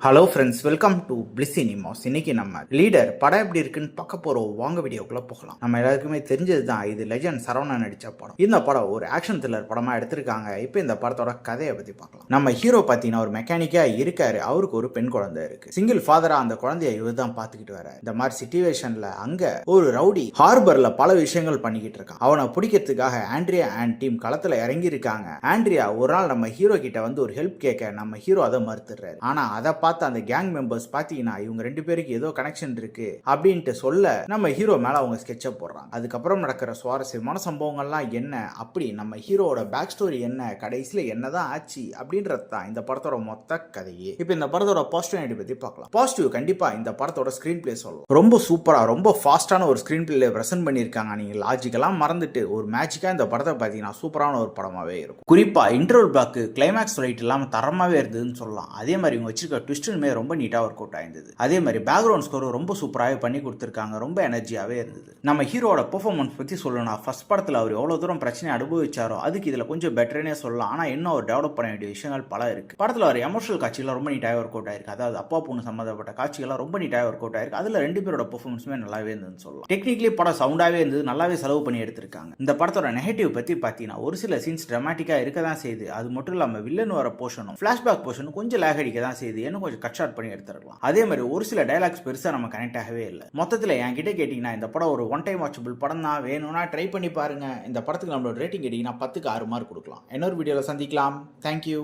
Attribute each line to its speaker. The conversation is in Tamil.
Speaker 1: Hello friends, welcome to bliss cinemas. இன்னைக்கு நம்ம லீடர் படம் எப்படி இருக்குன்னு பார்க்க போறோம். வாங்க வீடியோக்குள்ள போகலாம். நம்ம எல்லாருக்குமே தெரிஞ்சது தான், இது லெஜண்ட் சரவணன் நடிச்ச படம். இந்த படம் ஒரு ஆக்ஷன் த்ரில்லர் படமா எடுத்திருக்காங்க. இப்போ இந்த படத்தோட கதையை பத்தி பார்க்கலாம். நம்ம ஹீரோ பார்த்தீங்கன்னா ஒரு மெக்கானிக்கா இருக்காரு. அவருக்கு ஒரு பெண் குழந்தை இருக்கு. சிங்கிள் ஃபாதரா அந்த குழந்தைய இவர் தான் பார்த்துக்கிட்டு வர. இந்த மாதிரி சிச்சுவேஷன்ல அங்க ஒரு ரவுடி ஹார்பர்ல பல விஷயங்கள் பண்ணிக்கிட்டு இருக்கான். அவனை பிடிக்கிறதுக்காக ஆண்ட்ரியா அண்ட் டீம் களத்துல இறங்கி இருக்காங்க. ஆண்ட்ரியா ஒரு நாள் நம்ம ஹீரோ கிட்ட வந்து ஒரு ஹெல்ப் கேட்க நம்ம ஹீரோ அதை மறுத்துறாரு. ஆனா அதை பார்த்து அந்த கேங் மெம்பர்ஸ் பாத்தீங்கன்னா இவங்க ரெண்டு பேருக்கு ஏதோ கனெக்ஷன் இருக்கு அப்படின்ட்டு சொல்ல நம்ம ஹீரோ மேல அவங்க ஸ்கெட்ச போடுறாங்க. அதுக்கப்புறம் நடக்கிற சுவாரஸ்யமான சம்பவங்கள்லாம் என்ன, அப்படி நம்ம ஹீரோட பேக் ஸ்டோரி என்ன, கடைசியில என்னதான் ஆச்சு அப்படின்றது தான் இந்த படத்தோட மொத்த கதையே. இப்போ இந்த படத்தோட பாசிட்டிவ் பத்தி பார்க்கலாம். பாசிட்டிவ் கண்டிப்பா இந்த படத்தோட ஸ்கிரீன் பிளே சொல்லலாம். ரொம்ப சூப்பரா ரொம்ப ஃபாஸ்டான ஒரு ஸ்கிரீன் பிளே பிரசன்ட் பண்ணிருக்காங்க. நீங்க லாஜிக்கெல்லாம் மறந்துட்டு ஒரு மேஜிக்கா இந்த படத்தை பாத்தீங்கன்னா சூப்பரான ஒரு படமாவே இருக்கும். குறிப்பா இன்டர்வல் பிளாக் கிளைமேக்ஸ் ரைட் இல்லாம தரமாவே இருந்ததுன்னு சொல்லலாம். அதே மாதிரி இவங்க வச்சிருக்க ட்விஸ்டுமே ரொம்ப நீட்டா ஒர்க் அவுட் ஆயிருந்தது. அதே மாதிரி பேக்ரவுண்ட் ஸ்கோர் ரொம்ப சூப்பராகவே பண்ணி கொடுத்துருக்காங்க. ரொம்ப எனர்ஜியாவே இருந்தது. நம்ம ஹீரோட பெர்ஃபார்மன்ஸ் பத்தி சொல்லணும். ஃபர்ஸ்ட் படத்துல அவர் எவ்வளவு தூரம் பிரச்சனை அனுபவிச்சாரோ அதுக்கு இதுல கொஞ்சம் பெட்டர்னே சொல்லலாம். ஆனா இன்னும் ஒரு டெவலப் பண்ண வேண்டிய விஷயங்கள் பல இருக்கு. படத்துல ஒரு எமோஷனல் காட்சிகள் ரொம்ப நீட்டாக ஒர்க் அவுட் ஆயிருக்கு. அதாவது அப்பா பொண்ணு சம்பந்தப்பட்ட காட்சிகள் ரொம்ப நீட்டாக ஒர்க் அவுட் ஆயிருக்கு. அதுல ரெண்டு பேரோட பெர்ஃபார்மன்ஸுமே நல்லாவே இருந்ததுன்னு சொல்லலாம். டெக்னிக்கலி படம் சவுண்டாவே இருந்தது. நல்லாவே செலவு பண்ணி எடுத்திருக்காங்க. இந்த படத்தோட நெகட்டிவ் பத்தி பாத்தீங்கன்னா ஒரு சில சீன்ஸ் டிராமாட்டிக்கா இருக்க தான் செய்யுது. அது மட்டும் இல்லாம வில்லன் வர போர்ஷனும் பிளாஷ்பேக் போர்ஷனும் கொஞ்சம் லேக் அடிக்க தான் செய்யுது. இன்னும் கொஞ்சம் கட் ஷார்ட் பண்ணி எடுத்துருக்கலாம். அதே மாதிரி ஒரு சில டைலாக்ஸ் பெருசா நம்ம கனெக்ட் ஆகவே இல்லை. மொத்தத்தில் என்கிட்ட கேட்டீங்கன்னா இந்த படம் ஒரு ஒன் டைம் வாட்சபிள் படம் தான். வேணும்னா ட்ரை பண்ணி பாருங்க. இந்த படத்துக்கு நம்மளோட ரேட்டிங் கேட்டீங்கன்னா 10க்கு 6 மார்க் கொடுக்கலாம். இன்னொரு வீடியோவில் சந்திக்கலாம். தேங்க்யூ.